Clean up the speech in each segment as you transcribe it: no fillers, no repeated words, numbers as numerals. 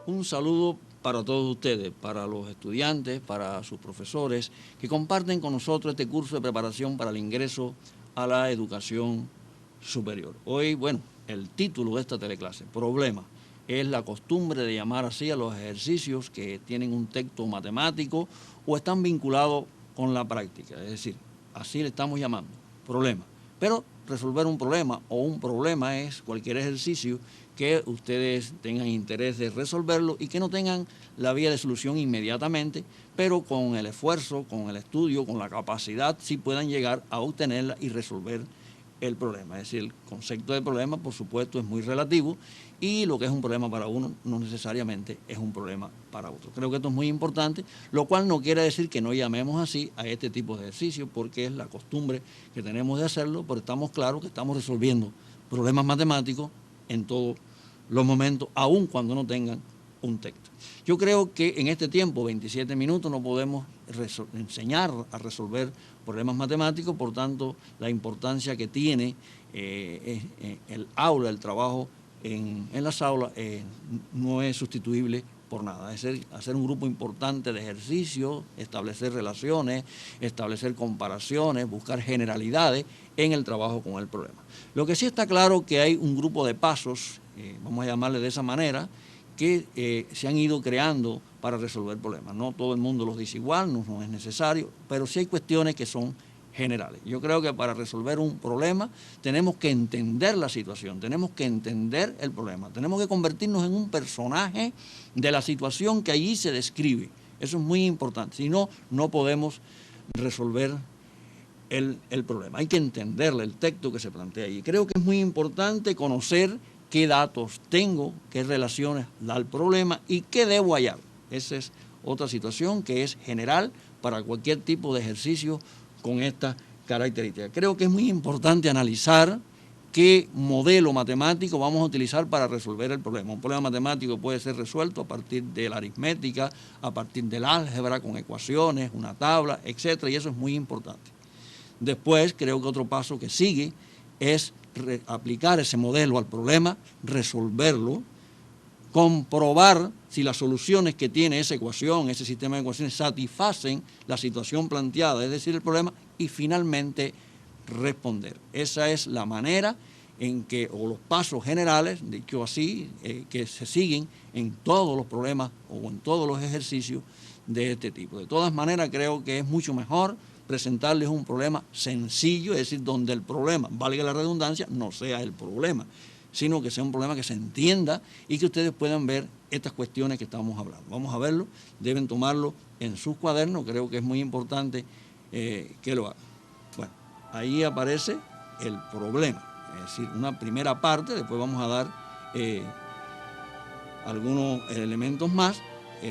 Un saludo para todos ustedes, para los estudiantes, para sus profesores, que comparten con nosotros este curso de preparación para el ingreso a la educación superior. Hoy, bueno, el título de esta teleclase, Problema, es la costumbre de llamar así a los ejercicios que tienen un texto matemático o están vinculados con la práctica, es decir, así le estamos llamando, problema. Pero resolver un problema o un problema es cualquier ejercicio que ustedes tengan interés de resolverlo y que no tengan la vía de solución inmediatamente, pero con el esfuerzo, con el estudio, con la capacidad, sí puedan llegar a obtenerla y resolver el problema. Es decir, el concepto de problema, por supuesto, es muy relativo y lo que es un problema para uno no necesariamente es un problema para otro. Creo que esto es muy importante, lo cual no quiere decir que no llamemos así a este tipo de ejercicio, porque es la costumbre que tenemos de hacerlo, pero estamos claros que estamos resolviendo problemas matemáticos en todos los momentos, aun cuando no tengan un texto. Yo creo que en este tiempo, 27 minutos, no podemos enseñar a resolver problemas matemáticos, por tanto, la importancia que tiene el aula, el trabajo en las aulas, no es sustituible por nada. Es hacer un grupo importante de ejercicios, establecer relaciones, establecer comparaciones, buscar generalidades en el trabajo con el problema. Lo que sí está claro que hay un grupo de pasos, vamos a llamarle de esa manera, que se han ido creando para resolver problemas. No todo el mundo los dice igual, no es necesario, pero sí hay cuestiones que son generales. Yo creo que para resolver un problema tenemos que entender la situación, tenemos que entender el problema, tenemos que convertirnos en un personaje de la situación que allí se describe. Eso es muy importante, si no, no podemos resolver el problema. Hay que entenderle el texto que se plantea allí. Creo que es muy importante conocer qué datos tengo, qué relaciones da el problema y qué debo hallar. Esa es otra situación que es general para cualquier tipo de ejercicio con esta característica. Creo que es muy importante analizar qué modelo matemático vamos a utilizar para resolver el problema. Un problema matemático puede ser resuelto a partir de la aritmética, a partir del álgebra, con ecuaciones, una tabla, etcétera, y eso es muy importante. Después, creo que otro paso que sigue es aplicar ese modelo al problema, resolverlo, comprobar si las soluciones que tiene esa ecuación, ese sistema de ecuaciones, satisfacen la situación planteada, es decir, el problema, y finalmente responder. Esa es la manera en que, o los pasos generales, dicho así, que se siguen en todos los problemas o en todos los ejercicios de este tipo. De todas maneras, creo que es mucho mejor presentarles un problema sencillo, es decir, donde el problema, valga la redundancia, no sea el problema, sino que sea un problema que se entienda y que ustedes puedan ver estas cuestiones que estamos hablando. Vamos a verlo, deben tomarlo en sus cuadernos, creo que es muy importante que lo hagan. Bueno, ahí aparece el problema, es decir, una primera parte, después vamos a dar algunos elementos más.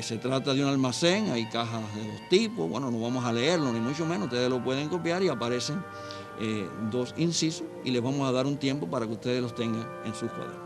Se trata de un almacén, hay cajas de dos tipos, bueno, no vamos a leerlo ni mucho menos, ustedes lo pueden copiar y aparecen dos incisos y les vamos a dar un tiempo para que ustedes los tengan en sus cuadernos.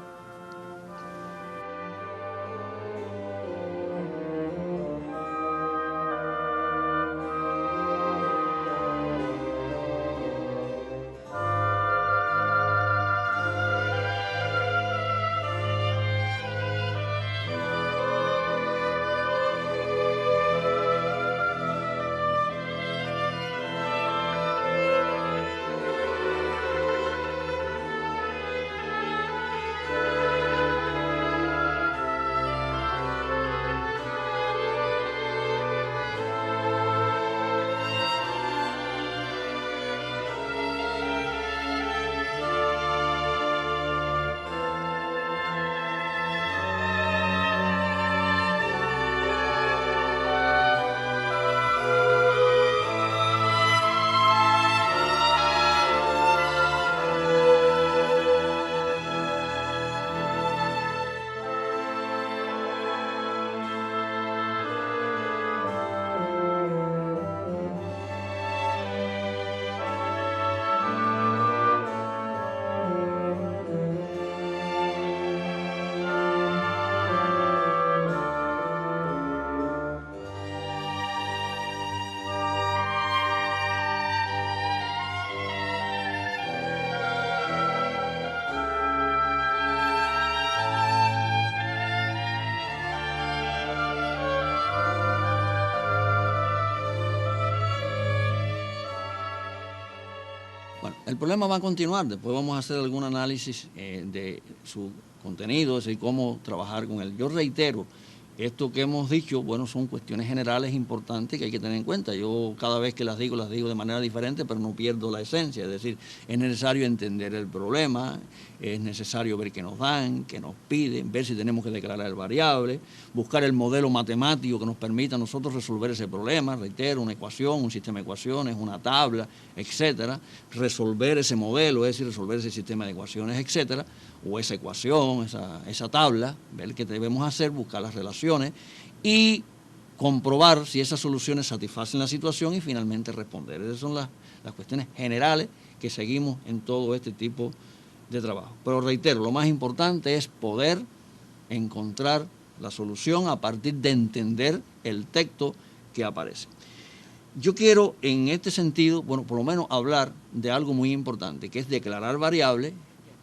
Bueno, el problema va a continuar, después vamos a hacer algún análisis de su contenido, es decir, cómo trabajar con él. Yo reitero, esto que hemos dicho, bueno, son cuestiones generales importantes que hay que tener en cuenta. Yo cada vez que las digo de manera diferente, pero no pierdo la esencia. Es decir, es necesario entender el problema, es necesario ver qué nos dan, qué nos piden, ver si tenemos que declarar el variable, buscar el modelo matemático que nos permita a nosotros resolver ese problema. Reitero, una ecuación, un sistema de ecuaciones, una tabla, etcétera. Resolver ese modelo, es decir, resolver ese sistema de ecuaciones, etcétera, o esa ecuación, esa tabla, ver qué debemos hacer, buscar las relaciones y comprobar si esas soluciones satisfacen la situación y finalmente responder. Esas son las cuestiones generales que seguimos en todo este tipo de trabajo. Pero reitero, lo más importante es poder encontrar la solución a partir de entender el texto que aparece. Yo quiero en este sentido, bueno, por lo menos hablar de algo muy importante, que es declarar variables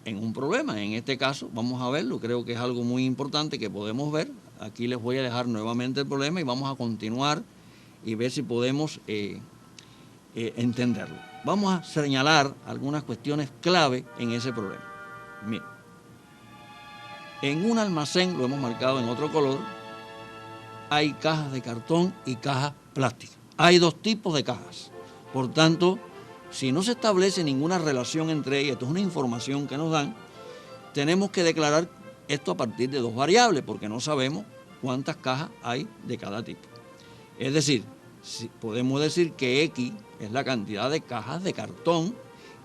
en un problema. En este caso, vamos a verlo, creo que es algo muy importante que podemos ver. Aquí les voy a dejar nuevamente el problema y vamos a continuar y ver si podemos entenderlo. Vamos a señalar algunas cuestiones clave en ese problema. Miren, en un almacén, lo hemos marcado en otro color, hay cajas de cartón y cajas plásticas. Hay dos tipos de cajas. Por tanto, si no se establece ninguna relación entre ellas, esto es una información que nos dan, tenemos que declarar esto a partir de dos variables, porque no sabemos cuántas cajas hay de cada tipo. Es decir, podemos decir que X es la cantidad de cajas de cartón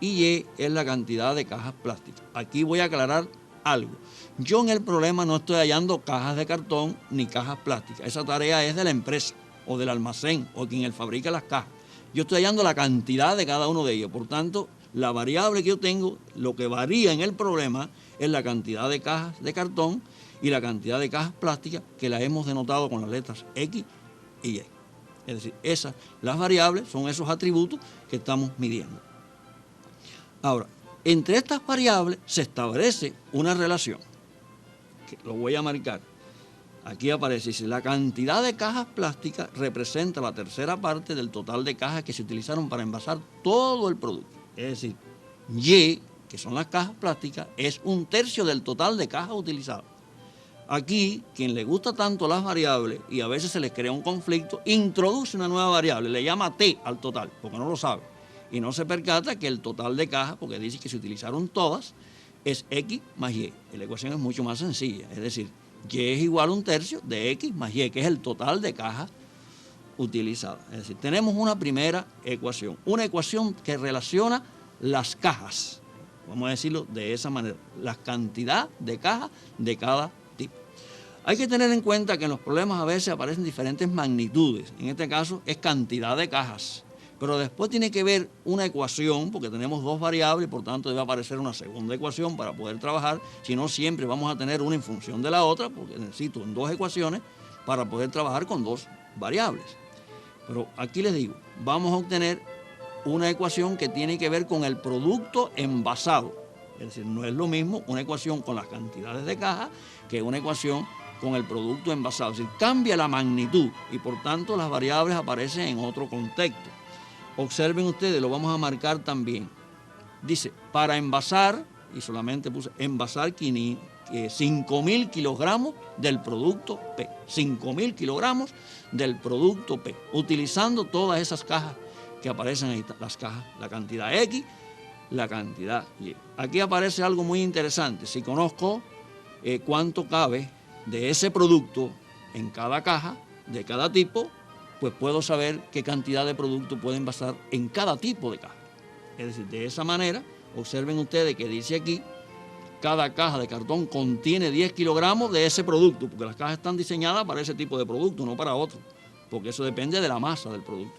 y Y es la cantidad de cajas plásticas. Aquí voy a aclarar algo. Yo en el problema no estoy hallando cajas de cartón ni cajas plásticas. Esa tarea es de la empresa o del almacén o quien fabrica las cajas. Yo estoy hallando la cantidad de cada uno de ellos. Por tanto, la variable que yo tengo, lo que varía en el problema es la cantidad de cajas de cartón y la cantidad de cajas plásticas que las hemos denotado con las letras X y Y. Es decir, las variables son esos atributos que estamos midiendo. Ahora, entre estas variables se establece una relación, que lo voy a marcar. Aquí aparece, dice, la cantidad de cajas plásticas representa la tercera parte del total de cajas que se utilizaron para envasar todo el producto. Es decir, Y, que son las cajas plásticas, es un tercio del total de cajas utilizadas. Aquí, quien le gusta tanto las variables y a veces se les crea un conflicto, introduce una nueva variable, le llama T al total, porque no lo sabe. Y no se percata que el total de cajas, porque dice que se utilizaron todas, es X más Y. Y la ecuación es mucho más sencilla, es decir, Y es igual a un tercio de X más Y, que es el total de cajas utilizadas. Es decir, tenemos una primera ecuación, una ecuación que relaciona las cajas, vamos a decirlo de esa manera, la cantidad de cajas de cada tipo. Hay que tener en cuenta que en los problemas a veces aparecen diferentes magnitudes, en este caso es cantidad de cajas, pero después tiene que ver una ecuación, porque tenemos dos variables, por tanto debe aparecer una segunda ecuación para poder trabajar, si no siempre vamos a tener una en función de la otra, porque necesito en dos ecuaciones para poder trabajar con dos variables. Pero aquí les digo, vamos a obtener una ecuación que tiene que ver con el producto envasado, es decir, no es lo mismo una ecuación con las cantidades de cajas que una ecuación con el producto envasado, es decir, cambia la magnitud y por tanto las variables aparecen en otro contexto. Observen ustedes, lo vamos a marcar también. Dice, para envasar, y solamente puse envasar 5.000 kilogramos del producto P. 5.000 kilogramos del producto P. Utilizando todas esas cajas que aparecen ahí, las cajas, la cantidad X, la cantidad Y. Aquí aparece algo muy interesante. Si conozco cuánto cabe de ese producto en cada caja, de cada tipo, pues puedo saber qué cantidad de producto puede envasar en cada tipo de caja. Es decir, de esa manera, observen ustedes que dice aquí, cada caja de cartón contiene 10 kilogramos de ese producto, porque las cajas están diseñadas para ese tipo de producto, no para otro, porque eso depende de la masa del producto.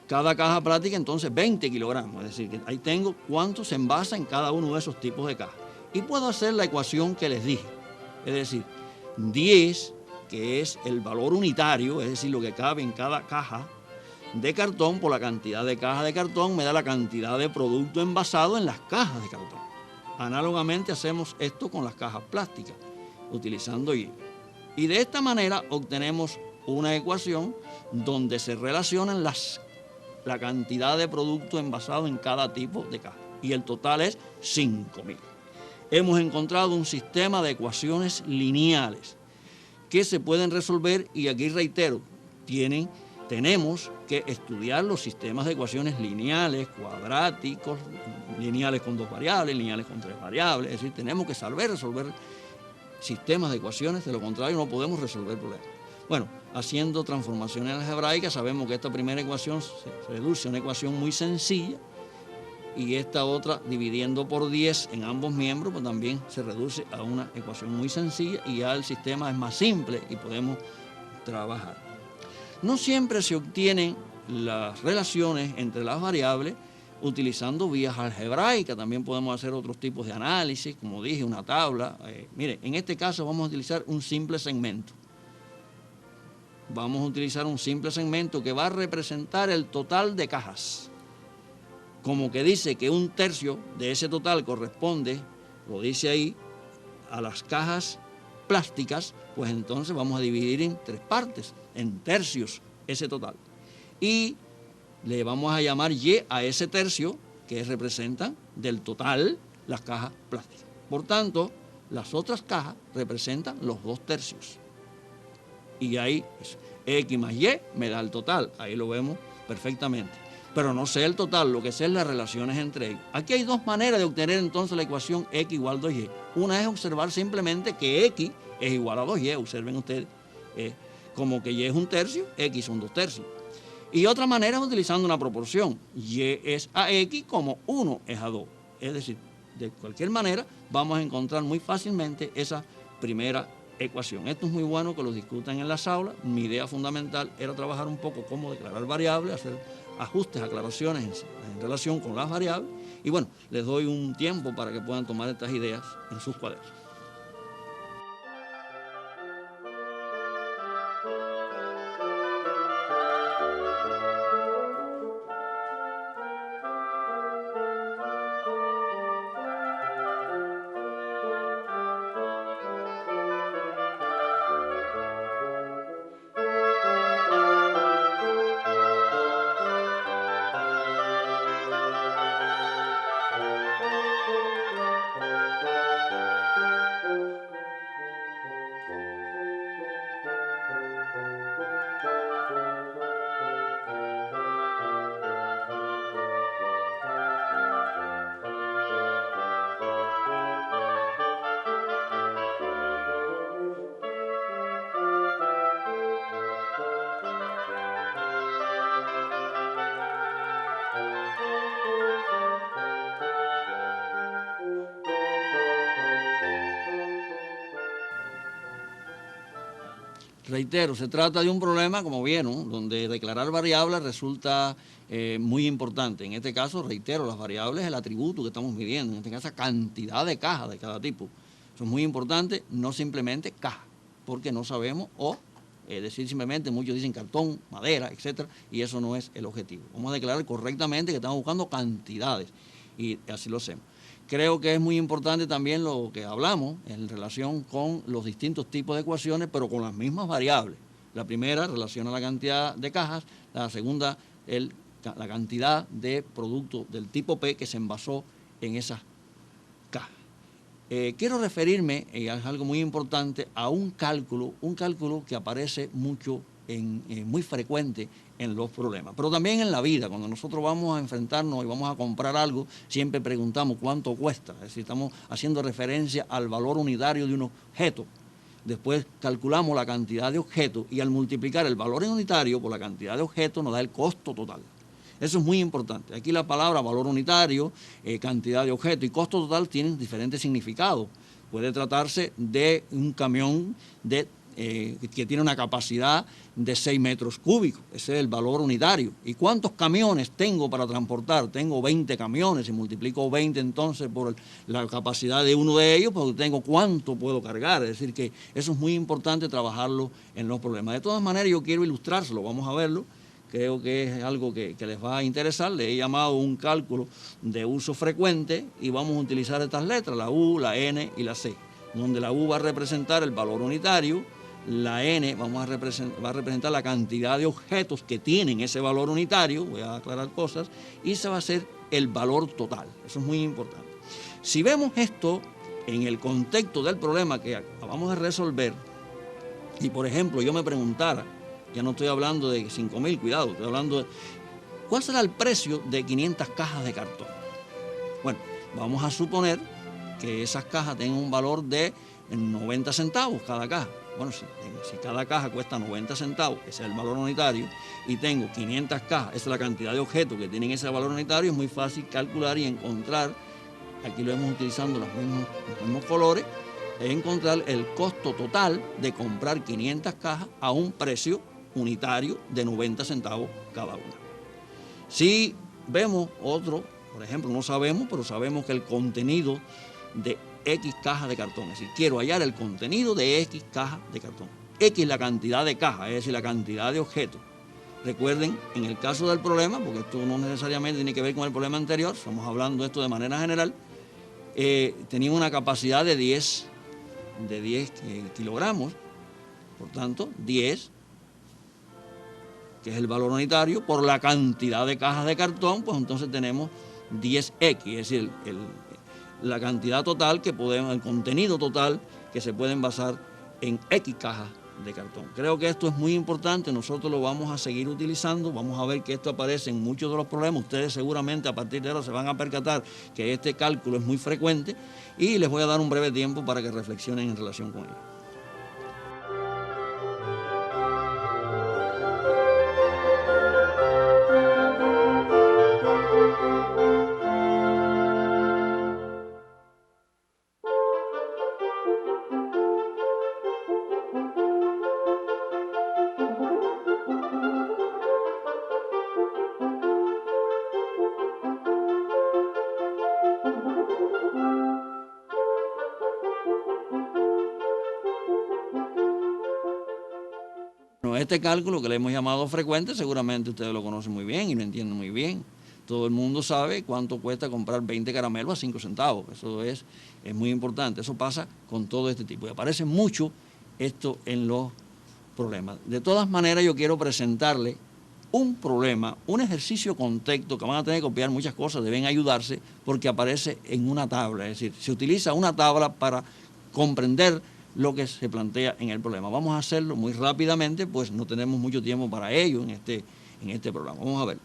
Cada caja plástica, entonces, 20 kilogramos, es decir, que ahí tengo cuánto se envasa en cada uno de esos tipos de cajas. Y puedo hacer la ecuación que les dije, es decir, 10, que es el valor unitario, es decir, lo que cabe en cada caja de cartón, por la cantidad de cajas de cartón, me da la cantidad de producto envasado en las cajas de cartón. Análogamente hacemos esto con las cajas plásticas, utilizando Y. Y de esta manera obtenemos una ecuación donde se relacionan las la cantidad de producto envasado en cada tipo de caja. Y el total es 5.000. Hemos encontrado un sistema de ecuaciones lineales que se pueden resolver, y aquí reitero, tenemos que estudiar los sistemas de ecuaciones lineales, cuadráticos, lineales con 2 variables, lineales con 3 variables. Es decir, tenemos que saber resolver sistemas de ecuaciones, de lo contrario no podemos resolver problemas. Bueno, haciendo transformaciones algebraicas sabemos que esta primera ecuación se reduce a una ecuación muy sencilla, y esta otra, dividiendo por 10 en ambos miembros, pues también se reduce a una ecuación muy sencilla, y ya el sistema es más simple y podemos trabajar. No siempre se obtienen las relaciones entre las variables utilizando vías algebraicas. También podemos hacer otros tipos de análisis, como dije, una tabla. Mire, en este caso vamos a utilizar un simple segmento. Vamos a utilizar un simple segmento que va a representar el total de cajas. Como que dice que 1/3 de ese total corresponde, lo dice ahí, a las cajas plásticas, pues entonces vamos a dividir en 3 partes, en tercios, ese total. Y le vamos a llamar Y a ese tercio que representan del total las cajas plásticas. Por tanto, las otras cajas representan los 2/3. Y ahí X más Y me da el total, ahí lo vemos perfectamente. Pero no sé el total, lo que sé es las relaciones entre ellos. Aquí hay 2 maneras de obtener entonces la ecuación X igual a 2Y. Una es observar simplemente que X es igual a 2Y, observen ustedes, como que Y es 1/3, X son 2/3. Y otra manera es utilizando una proporción, Y es a X como 1 es a 2. Es decir, de cualquier manera vamos a encontrar muy fácilmente esa primera ecuación. Esto es muy bueno que lo discutan en las aulas. Mi idea fundamental era trabajar un poco cómo declarar variables, hacer ajustes, aclaraciones en relación con las variables. Y bueno, les doy un tiempo para que puedan tomar estas ideas en sus cuadernos. Reitero, se trata de un problema, como vieron, donde declarar variables resulta muy importante. En este caso, reitero, las variables es el atributo que estamos midiendo, en este caso, cantidad de cajas de cada tipo. Eso es muy importante, no simplemente caja, porque no sabemos, o decir simplemente, muchos dicen cartón, madera, etcétera, y eso no es el objetivo. Vamos a declarar correctamente que estamos buscando cantidades, y así lo hacemos. Creo que es muy importante también lo que hablamos en relación con los distintos tipos de ecuaciones, pero con las mismas variables. La primera relaciona la cantidad de cajas, la segunda la cantidad de producto del tipo P que se envasó en esas cajas. Quiero referirme, es algo muy importante, a un cálculo que aparece mucho, muy frecuente en los problemas, pero también en la vida. Cuando nosotros vamos a enfrentarnos y vamos a comprar algo, siempre preguntamos cuánto cuesta, es decir, estamos haciendo referencia al valor unitario de un objeto. Después calculamos la cantidad de objetos y al multiplicar el valor unitario por la cantidad de objetos nos da el costo total. Eso es muy importante. Aquí la palabra valor unitario, cantidad de objetos y costo total tienen diferentes significados. Puede tratarse de un camión que tiene una capacidad de 6 metros cúbicos, ese es el valor unitario. ¿Y cuántos camiones tengo para transportar? Tengo 20 camiones, y multiplico 20 entonces por la capacidad de uno de ellos, pues tengo cuánto puedo cargar. Es decir, que eso es muy importante trabajarlo en los problemas. De todas maneras, yo quiero ilustrárselo, vamos a verlo. Creo que es algo que les va a interesar. Le he llamado un cálculo de uso frecuente y vamos a utilizar estas letras, la U, la N y la C, donde la U va a representar el valor unitario, la N va a representar la cantidad de objetos que tienen ese valor unitario, voy a aclarar cosas, y se va a hacer el valor total. Eso es muy importante. Si vemos esto en el contexto del problema que acabamos de resolver, y por ejemplo yo me preguntara, ya no estoy hablando de 5.000, cuidado, estoy hablando de ¿cuál será el precio de 500 cajas de cartón? Bueno, vamos a suponer que esas cajas tengan un valor de 90 centavos cada caja. Bueno, si cada caja cuesta 90 centavos, ese es el valor unitario, y tengo 500 cajas, esa es la cantidad de objetos que tienen ese valor unitario, es muy fácil calcular y encontrar, aquí lo hemos utilizando los mismos colores, es encontrar el costo total de comprar 500 cajas a un precio unitario de 90 centavos cada una. Si vemos otro, por ejemplo, no sabemos, pero sabemos que el contenido de X cajas de cartón, es decir, quiero hallar el contenido de X cajas de cartón. X la cantidad de cajas, es decir, la cantidad de objetos. Recuerden, en el caso del problema, porque esto no necesariamente tiene que ver con el problema anterior, estamos hablando de esto de manera general, tenía una capacidad de 10 kilogramos, por tanto, 10, que es el valor unitario, por la cantidad de cajas de cartón, pues entonces tenemos 10X, es decir, la cantidad total que podemos, el contenido total que se pueden basar en X cajas de cartón. Creo que esto es muy importante, nosotros lo vamos a seguir utilizando, vamos a ver que esto aparece en muchos de los problemas, ustedes seguramente a partir de ahora se van a percatar que este cálculo es muy frecuente y les voy a dar un breve tiempo para que reflexionen en relación con ello. Este cálculo que le hemos llamado frecuente, seguramente ustedes lo conocen muy bien y lo entienden muy bien. Todo el mundo sabe cuánto cuesta comprar 20 caramelos a 5 centavos. Eso es muy importante. Eso pasa con todo este tipo. Y aparece mucho esto en los problemas. De todas maneras, yo quiero presentarle un problema, un ejercicio con texto que van a tener que copiar muchas cosas, deben ayudarse porque aparece en una tabla. Es decir, se utiliza una tabla para comprender lo que se plantea en el problema. Vamos a hacerlo muy rápidamente, pues no tenemos mucho tiempo para ello en este programa. Vamos a ver.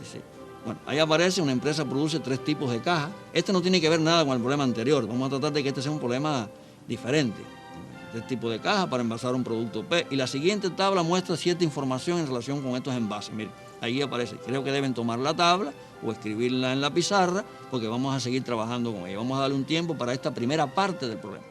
Dice, bueno, ahí aparece, una empresa produce 3 tipos de cajas. Este no tiene que ver nada con el problema anterior. Vamos a tratar de que este sea un problema diferente. 3 tipos de cajas para envasar un producto P. Y la siguiente tabla muestra cierta información en relación con estos envases. Miren, ahí aparece. Creo que deben tomar la tabla o escribirla en la pizarra porque vamos a seguir trabajando con ella. Vamos a darle un tiempo para esta primera parte del problema.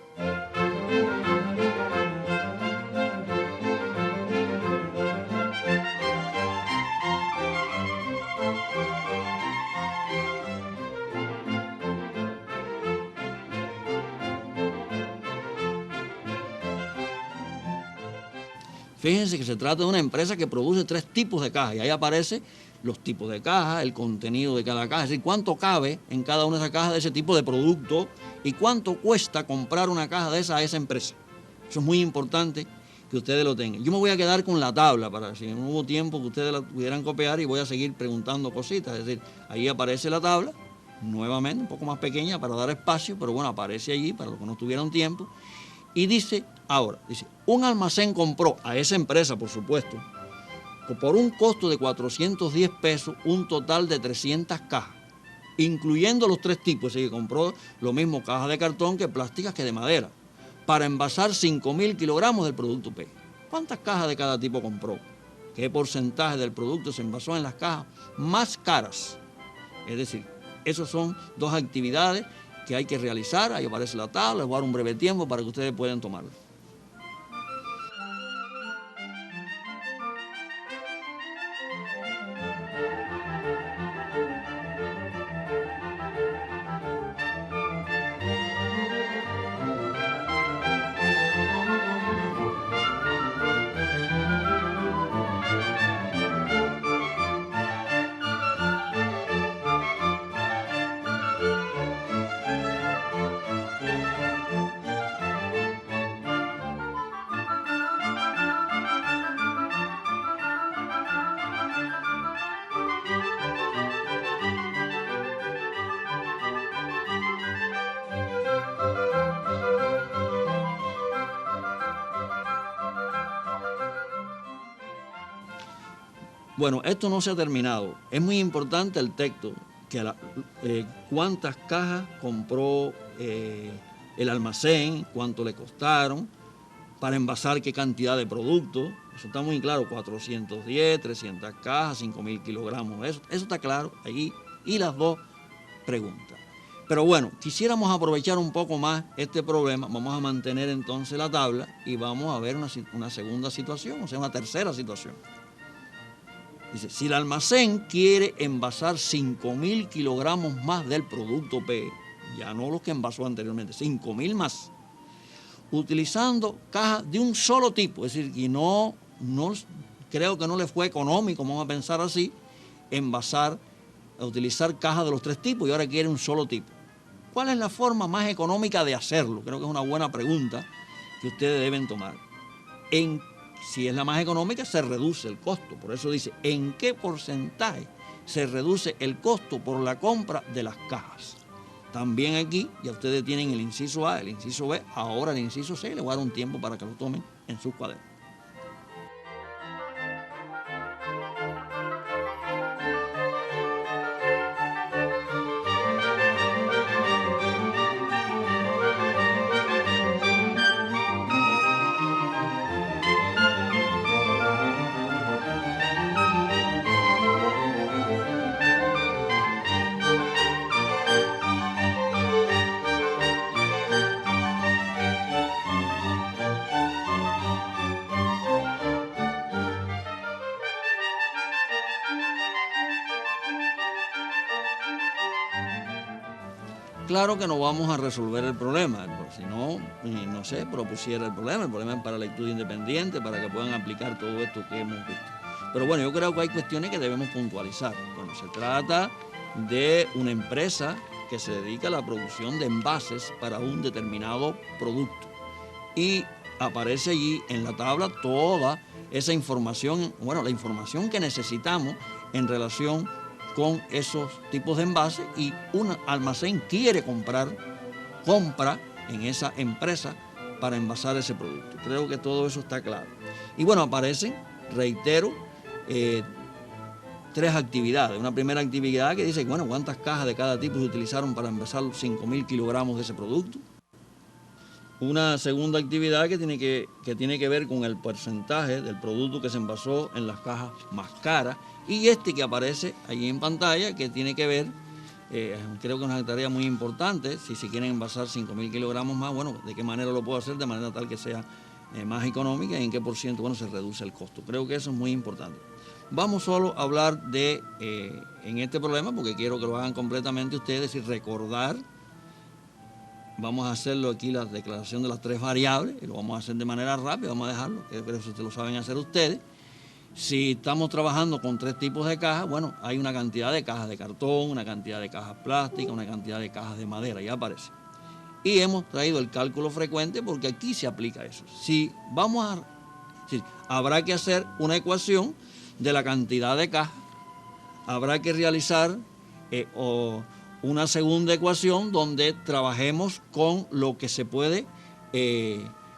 Fíjense que se trata de una empresa que produce 3 tipos de cajas y ahí aparece los tipos de caja, el contenido de cada caja, es decir, cuánto cabe en cada una de esas cajas de ese tipo de producto y cuánto cuesta comprar una caja de esa a esa empresa. Eso es muy importante que ustedes lo tengan. Yo me voy a quedar con la tabla para si no hubo tiempo que ustedes la pudieran copiar y voy a seguir preguntando cositas. Es decir, ahí aparece la tabla, nuevamente un poco más pequeña para dar espacio, pero bueno, aparece allí para los que no tuvieran tiempo. Y dice, ahora, dice, un almacén compró a esa empresa, por supuesto, por un costo de 410 pesos, un total de 300 cajas, incluyendo los 3 tipos, así que compró lo mismo cajas de cartón que plásticas que de madera, para envasar 5.000 kilogramos del producto P. ¿Cuántas cajas de cada tipo compró? ¿Qué porcentaje del producto se envasó en las cajas más caras? Es decir, esas son 2 actividades que hay que realizar. Ahí aparece la tabla, les voy a dar un breve tiempo para que ustedes puedan tomarlo. Bueno, esto no se ha terminado. Es muy importante el texto, que cuántas cajas compró el almacén, cuánto le costaron, para envasar qué cantidad de producto. Eso está muy claro, 410, 300 cajas, 5.000 kilogramos. Eso está claro ahí. Y las dos preguntas. Pero bueno, quisiéramos aprovechar un poco más este problema. Vamos a mantener entonces la tabla y vamos a ver una segunda situación, o sea, una tercera situación. Dice, si el almacén quiere envasar 5.000 kilogramos más del producto P, ya no los que envasó anteriormente, 5.000 más, utilizando cajas de un solo tipo, es decir, que no creo que no le fue económico, vamos a pensar así, utilizar cajas de los tres tipos y ahora quiere un solo tipo. ¿Cuál es la forma más económica de hacerlo? Creo que es una buena pregunta que ustedes deben tomar. Si es la más económica, se reduce el costo. Por eso dice, ¿en qué porcentaje se reduce el costo por la compra de las cajas? También aquí, ya ustedes tienen el inciso A, el inciso B, ahora el inciso C, les voy a dar un tiempo para que lo tomen en sus cuadernos. Claro que no vamos a resolver el problema, porque si no, no sé, propusiera el problema es para la lectura independiente, para que puedan aplicar todo esto que hemos visto. Pero bueno, yo creo que hay cuestiones que debemos puntualizar. Bueno, se trata de una empresa que se dedica a la producción de envases para un determinado producto. Y aparece allí en la tabla toda esa información, bueno, la información que necesitamos en relación con esos tipos de envases, y un almacén compra en esa empresa para envasar ese producto. Creo que todo eso está claro. Y bueno, aparecen, reitero, tres actividades. Una primera actividad que dice, bueno, cuántas cajas de cada tipo se utilizaron para envasar 5.000 kilogramos de ese producto. Una segunda actividad que tiene que ver con el porcentaje del producto que se envasó en las cajas más caras. Y que aparece allí en pantalla, que tiene que ver, creo que es una tarea muy importante, si se quieren envasar 5.000 kilogramos más, bueno, de qué manera lo puedo hacer de manera tal que sea más económica y en qué por ciento, bueno, se reduce el costo. Creo que eso es muy importante. Vamos solo a hablar en este problema, porque quiero que lo hagan completamente ustedes y recordar. Vamos a hacerlo aquí, la declaración de las tres variables, y lo vamos a hacer de manera rápida, vamos a dejarlo, que eso ustedes lo saben hacer ustedes. Si estamos trabajando con tres tipos de cajas, bueno, hay una cantidad de cajas de cartón, una cantidad de cajas plásticas, una cantidad de cajas de madera, ya aparece. Y hemos traído el cálculo frecuente porque aquí se aplica eso. Habrá que hacer una ecuación de la cantidad de cajas, habrá que realizar una segunda ecuación donde trabajemos con lo que se puede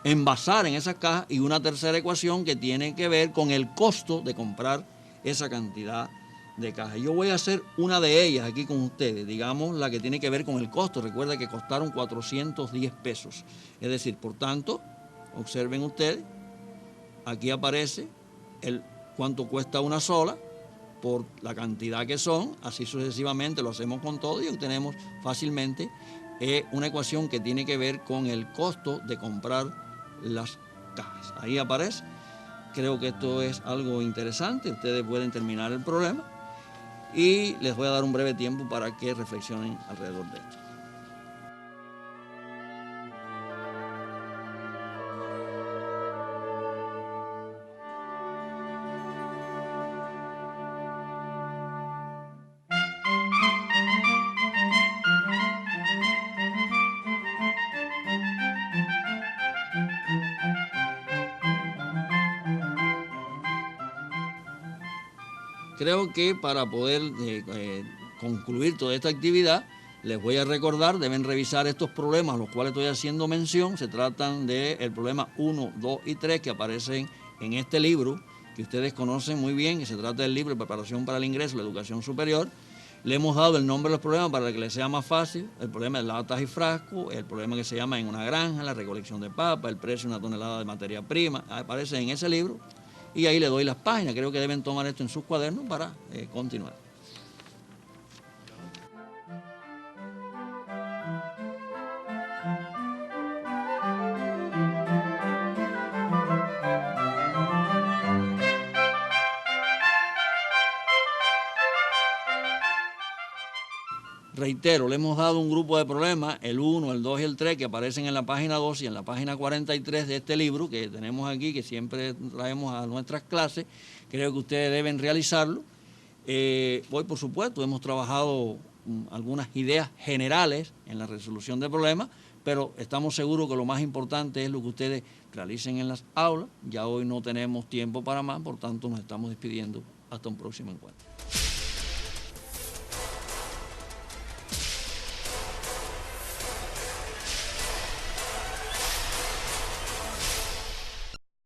envasar en esas cajas, y una tercera ecuación que tiene que ver con el costo de comprar esa cantidad de cajas. Yo voy a hacer una de ellas aquí con ustedes, digamos la que tiene que ver con el costo. Recuerda que costaron 410 pesos. Es decir, por tanto, observen ustedes, aquí aparece cuánto cuesta una sola, por la cantidad que son, así sucesivamente lo hacemos con todo y obtenemos fácilmente una ecuación que tiene que ver con el costo de comprar las cajas. Ahí aparece. Creo que esto es algo interesante. Ustedes pueden terminar el problema y les voy a dar un breve tiempo para que reflexionen alrededor de esto. Creo que para poder concluir toda esta actividad, les voy a recordar, deben revisar estos problemas, los cuales estoy haciendo mención. Se tratan del problema 1, 2 y 3 que aparecen en este libro que ustedes conocen muy bien, que se trata del libro de Preparación para el Ingreso a la Educación Superior. Le hemos dado el nombre de los problemas para que les sea más fácil: el problema de latas y frascos, el problema que se llama en una granja, la recolección de papa, el precio de una tonelada de materia prima, aparece en ese libro, y ahí le doy las páginas. Creo que deben tomar esto en sus cuadernos para continuar. Reitero, le hemos dado un grupo de problemas, el 1, el 2 y el 3, que aparecen en la página 2 y en la página 43 de este libro que tenemos aquí, que siempre traemos a nuestras clases. Creo que ustedes deben realizarlo. Hoy, por supuesto, hemos trabajado algunas ideas generales en la resolución de problemas, pero estamos seguros que lo más importante es lo que ustedes realicen en las aulas. Ya hoy no tenemos tiempo para más, por tanto nos estamos despidiendo hasta un próximo encuentro.